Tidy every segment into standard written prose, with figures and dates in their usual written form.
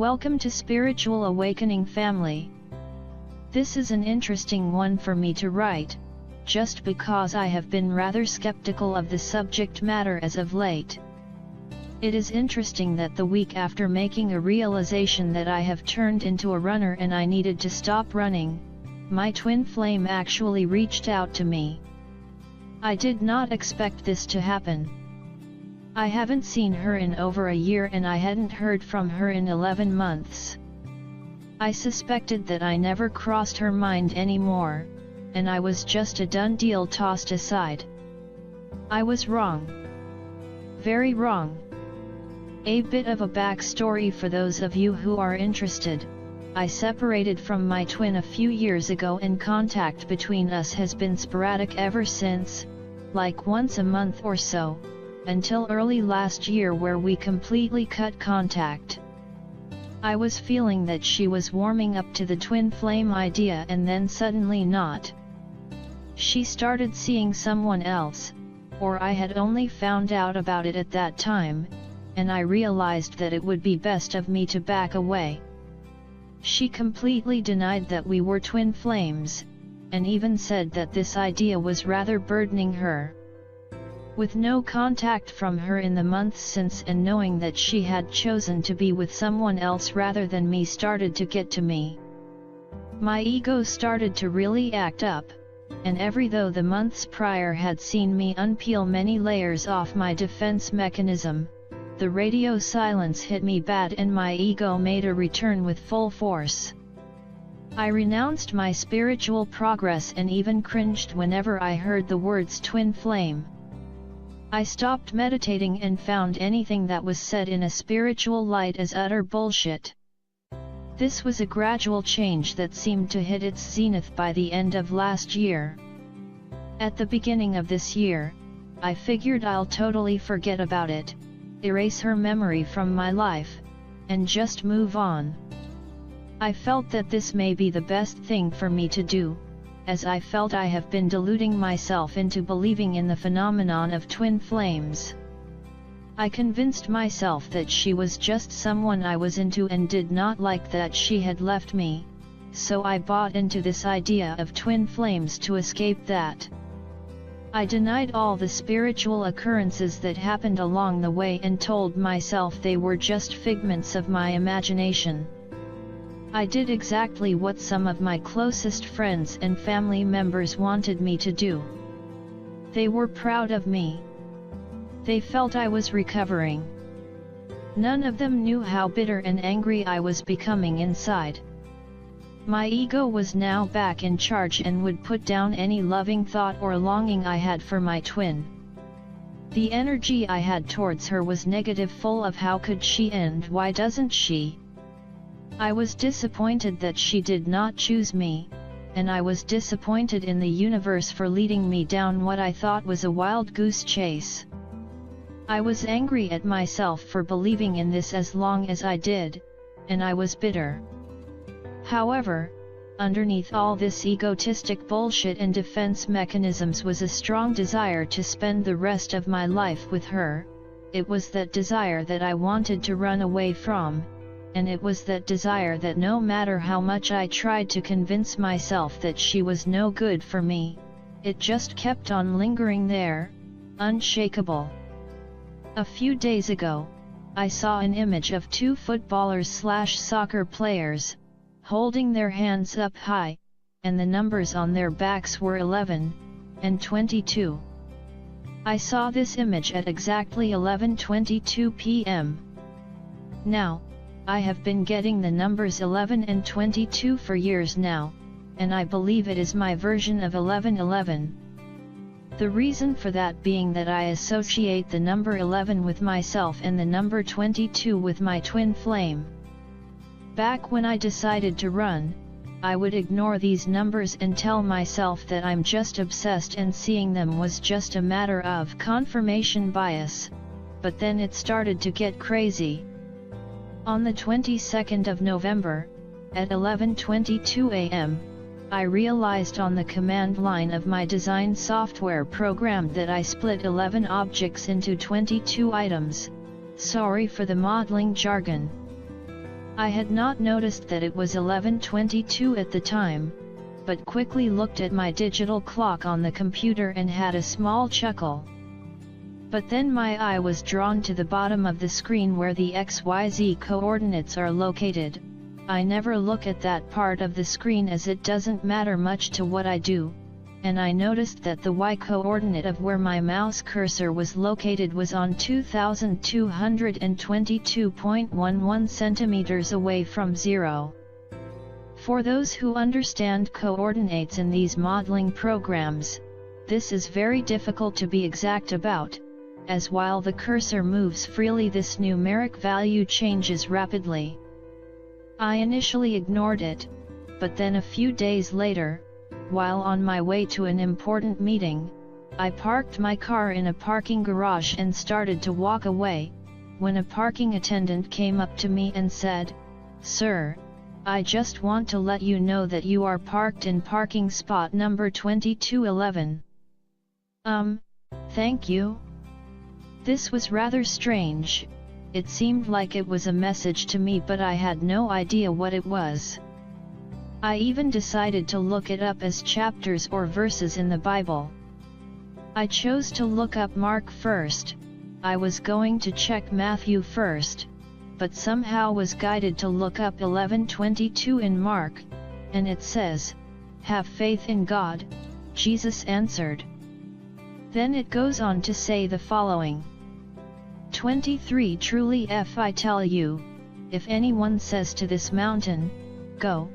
Welcome to Spiritual Awakening family. This is an interesting one for me to write, just because I have been rather skeptical of the subject matter as of late. It is interesting that the week after making a realization that I have turned into a runner and I needed to stop running, my twin flame actually reached out to me. I did not expect this to happen. I haven't seen her in over a year and I hadn't heard from her in 11 months. I suspected that I never crossed her mind anymore, and I was just a done deal tossed aside. I was wrong. Very wrong. A bit of a backstory for those of you who are interested. I separated from my twin a few years ago and contact between us has been sporadic ever since, like once a month or so, until early last year where we completely cut contact. I was feeling that she was warming up to the twin flame idea and then suddenly not. She started seeing someone else, or I had only found out about it at that time, and I realized that it would be best of me to back away. She completely denied that we were twin flames, and even said that this idea was rather burdening her. With no contact from her in the months since and knowing that she had chosen to be with someone else rather than me started to get to me. My ego started to really act up, and though the months prior had seen me unpeel many layers off my defense mechanism, the radio silence hit me bad and my ego made a return with full force. I renounced my spiritual progress and even cringed whenever I heard the words twin flame. I stopped meditating and found anything that was said in a spiritual light as utter bullshit. This was a gradual change that seemed to hit its zenith by the end of last year. At the beginning of this year, I figured I'll totally forget about it, erase her memory from my life, and just move on. I felt that this may be the best thing for me to do, as I felt I have been deluding myself into believing in the phenomenon of twin flames. I convinced myself that she was just someone I was into and did not like that she had left me, so I bought into this idea of twin flames to escape that. I denied all the spiritual occurrences that happened along the way and told myself they were just figments of my imagination. I did exactly what some of my closest friends and family members wanted me to do. They were proud of me. They felt I was recovering. None of them knew how bitter and angry I was becoming inside. My ego was now back in charge and would put down any loving thought or longing I had for my twin. The energy I had towards her was negative, full of how could she and why doesn't she? I was disappointed that she did not choose me, and I was disappointed in the universe for leading me down what I thought was a wild goose chase. I was angry at myself for believing in this as long as I did, and I was bitter. However, underneath all this egotistic bullshit and defense mechanisms was a strong desire to spend the rest of my life with her. It was that desire that I wanted to run away from, and it was that desire that no matter how much I tried to convince myself that she was no good for me, it just kept on lingering there, unshakable. A few days ago, I saw an image of two footballers/soccer players, holding their hands up high, and the numbers on their backs were 11 and 22. I saw this image at exactly 11:22 p.m. Now, I have been getting the numbers 11 and 22 for years now, and I believe it is my version of 1111. The reason for that being that I associate the number 11 with myself and the number 22 with my twin flame. Back when I decided to run, I would ignore these numbers and tell myself that I'm just obsessed and seeing them was just a matter of confirmation bias, but then it started to get crazy. On the 22nd of November, at 11:22 a.m., I realized on the command line of my design software program that I split 11 objects into 22 items. Sorry for the modeling jargon. I had not noticed that it was 11:22 at the time, but quickly looked at my digital clock on the computer and had a small chuckle. But then my eye was drawn to the bottom of the screen where the XYZ coordinates are located. I never look at that part of the screen as it doesn't matter much to what I do, and I noticed that the Y coordinate of where my mouse cursor was located was on 2222.11 centimeters away from 0. For those who understand coordinates in these modeling programs, this is very difficult to be exact about, as while the cursor moves freely, this numeric value changes rapidly. I initially ignored it, but then a few days later, while on my way to an important meeting, I parked my car in a parking garage and started to walk away, when a parking attendant came up to me and said, "Sir, I just want to let you know that you are parked in parking spot number 2211. Thank you." This was rather strange. It seemed like it was a message to me, but I had no idea what it was. I even decided to look it up as chapters or verses in the Bible. I chose to look up Mark first. I was going to check Matthew first, but somehow was guided to look up 11:22 in Mark, and it says, "Have faith in God," Jesus answered. Then it goes on to say the following. 23 Truly I tell you, if anyone says to this mountain, "Go,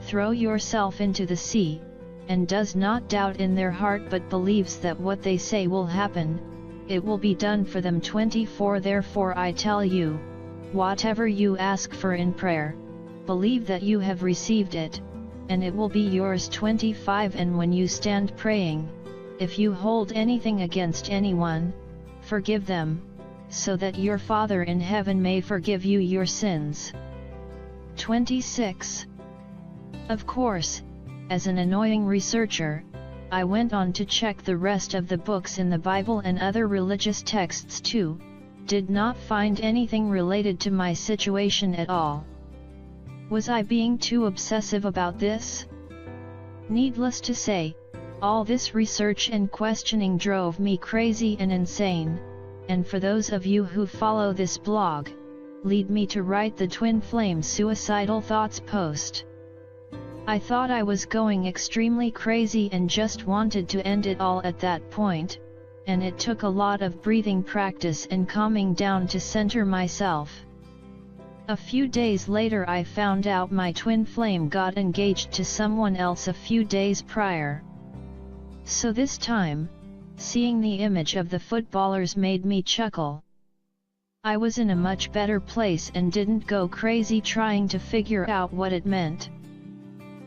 throw yourself into the sea," and does not doubt in their heart but believes that what they say will happen, it will be done for them. 24 Therefore I tell you, whatever you ask for in prayer, believe that you have received it, and it will be yours. 25 And when you stand praying, if you hold anything against anyone, forgive them, so that your Father in heaven may forgive you your sins. 26. Of course, as an annoying researcher, I went on to check the rest of the books in the Bible and other religious texts too, did not find anything related to my situation at all. Was I being too obsessive about this? Needless to say, all this research and questioning drove me crazy and insane, and for those of you who follow this blog, lead me to write the Twin Flame Suicidal Thoughts post. I thought I was going extremely crazy and just wanted to end it all at that point, and it took a lot of breathing practice and calming down to center myself. A few days later I found out my twin flame got engaged to someone else a few days prior. So this time, seeing the image of the footballers made me chuckle. I was in a much better place and didn't go crazy trying to figure out what it meant.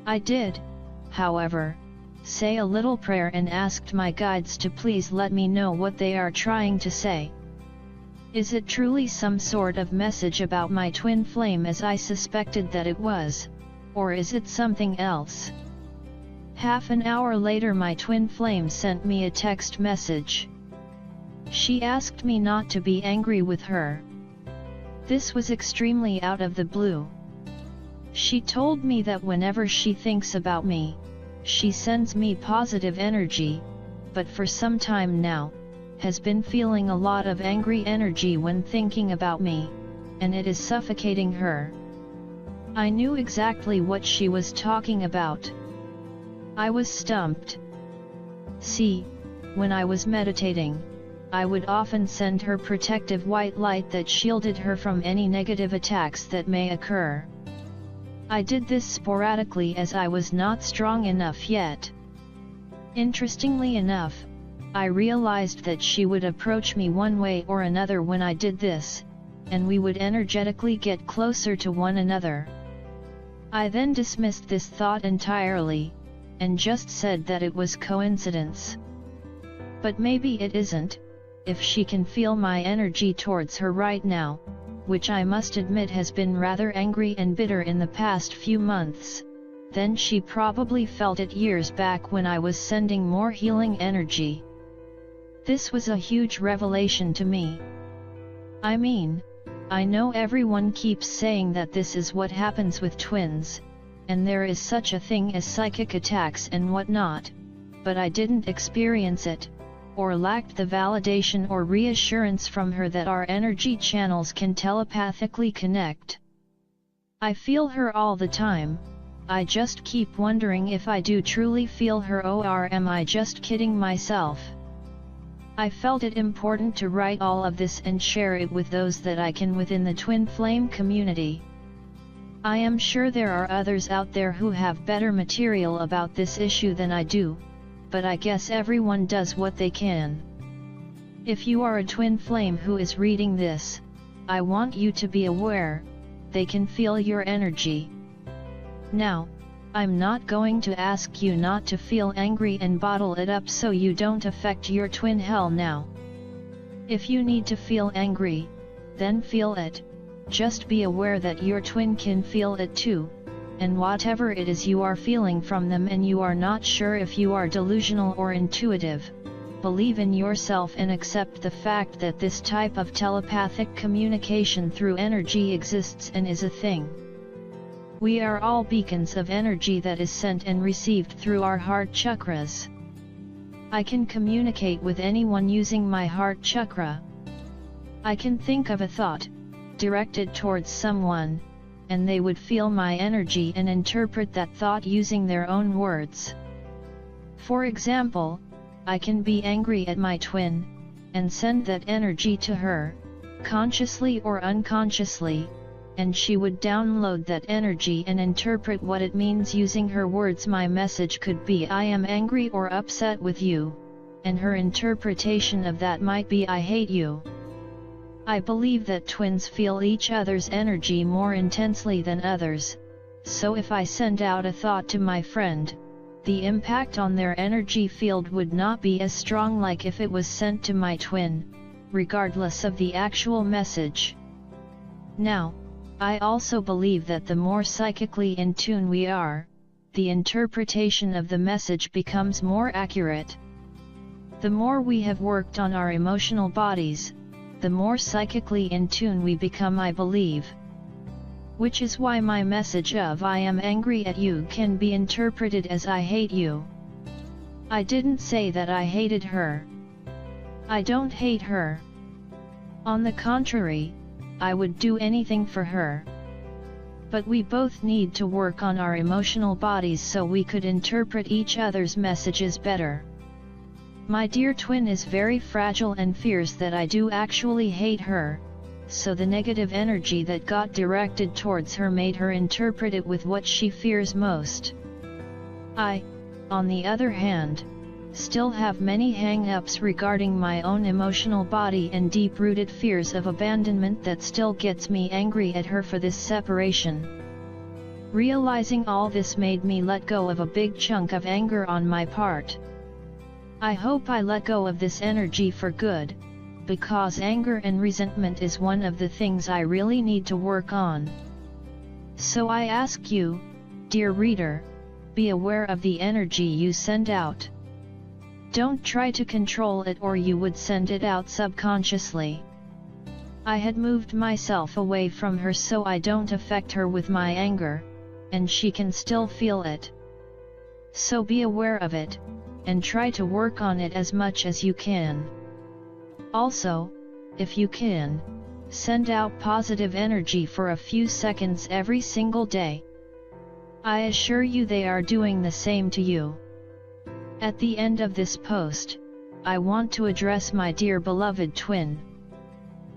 I did, however, say a little prayer and asked my guides to please let me know what they are trying to say. Is it truly some sort of message about my twin flame as I suspected that it was, or is it something else? Half an hour later my twin flame sent me a text message. She asked me not to be angry with her. This was extremely out of the blue. She told me that whenever she thinks about me, she sends me positive energy, but for some time now, has been feeling a lot of angry energy when thinking about me, and it is suffocating her. I knew exactly what she was talking about. I was stumped. See, when I was meditating, I would often send her protective white light that shielded her from any negative attacks that may occur. I did this sporadically as I was not strong enough yet. Interestingly enough, I realized that she would approach me one way or another when I did this, and we would energetically get closer to one another. I then dismissed this thought entirely, and just said that it was coincidence. But maybe it isn't, if she can feel my energy towards her right now, which I must admit has been rather angry and bitter in the past few months, then she probably felt it years back when I was sending more healing energy. This was a huge revelation to me. I mean, I know everyone keeps saying that this is what happens with twins, and there is such a thing as psychic attacks and whatnot, but I didn't experience it, or lacked the validation or reassurance from her that our energy channels can telepathically connect. I feel her all the time. I just keep wondering if I do truly feel her, or am I just kidding myself? I felt it important to write all of this and share it with those that I can within the twin flame community. I am sure there are others out there who have better material about this issue than I do, but I guess everyone does what they can. If you are a twin flame who is reading this, I want you to be aware, they can feel your energy. Now, I'm not going to ask you not to feel angry and bottle it up so you don't affect your twin hell now. If you need to feel angry, then feel it. Just be aware that your twin can feel it too, and whatever it is you are feeling from them and you are not sure if you are delusional or intuitive, believe in yourself and accept the fact that this type of telepathic communication through energy exists and is a thing. We are all beacons of energy that is sent and received through our heart chakras. I can communicate with anyone using my heart chakra. I can think of a thought, directed towards someone, and they would feel my energy and interpret that thought using their own words. For example, I can be angry at my twin, and send that energy to her, consciously or unconsciously, and she would download that energy and interpret what it means using her words. My message could be I am angry or upset with you, and her interpretation of that might be I hate you. I believe that twins feel each other's energy more intensely than others, so if I send out a thought to my friend, the impact on their energy field would not be as strong like if it was sent to my twin, regardless of the actual message. Now, I also believe that the more psychically in tune we are, the interpretation of the message becomes more accurate. The more we have worked on our emotional bodies, the more psychically in tune we become, I believe. Which is why my message of I am angry at you can be interpreted as I hate you. I didn't say that I hated her. I don't hate her. On the contrary, I would do anything for her. But we both need to work on our emotional bodies so we could interpret each other's messages better. My dear twin is very fragile and fears that I do actually hate her, so the negative energy that got directed towards her made her interpret it with what she fears most. I, on the other hand, still have many hang-ups regarding my own emotional body and deep-rooted fears of abandonment that still gets me angry at her for this separation. Realizing all this made me let go of a big chunk of anger on my part. I hope I let go of this energy for good, because anger and resentment is one of the things I really need to work on. So I ask you, dear reader, be aware of the energy you send out. Don't try to control it or you would send it out subconsciously. I had moved myself away from her so I don't affect her with my anger, and she can still feel it. So be aware of it, and try to work on it as much as you can. Also, if you can, send out positive energy for a few seconds every single day. I assure you they are doing the same to you. At the end of this post, I want to address my dear beloved twin.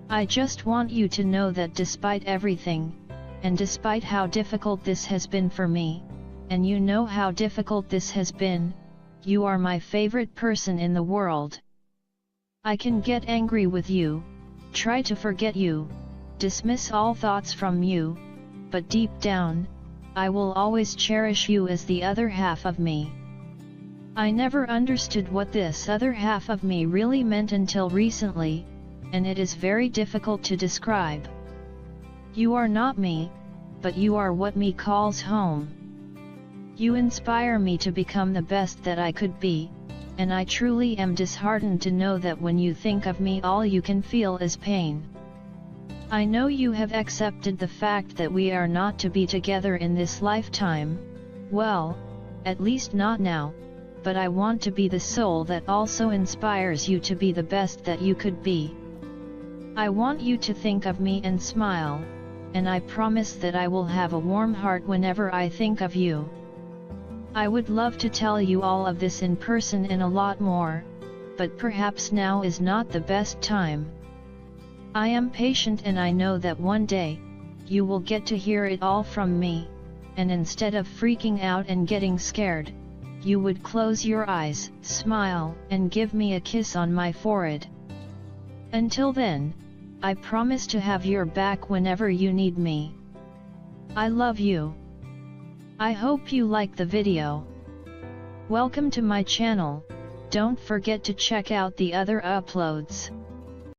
I just want you to know that despite everything, and despite how difficult this has been for me, and you know how difficult this has been, you are my favorite person in the world. I can get angry with you, try to forget you, dismiss all thoughts from you, but deep down, I will always cherish you as the other half of me. I never understood what this other half of me really meant until recently, and it is very difficult to describe. You are not me, but you are what me calls home. You inspire me to become the best that I could be, and I truly am disheartened to know that when you think of me all you can feel is pain. I know you have accepted the fact that we are not to be together in this lifetime, well, at least not now, but I want to be the soul that also inspires you to be the best that you could be. I want you to think of me and smile, and I promise that I will have a warm heart whenever I think of you. I would love to tell you all of this in person and a lot more, but perhaps now is not the best time. I am patient and I know that one day, you will get to hear it all from me, and instead of freaking out and getting scared, you would close your eyes, smile, and give me a kiss on my forehead. Until then, I promise to have your back whenever you need me. I love you. I hope you like the video. Welcome to my channel, don't forget to check out the other uploads.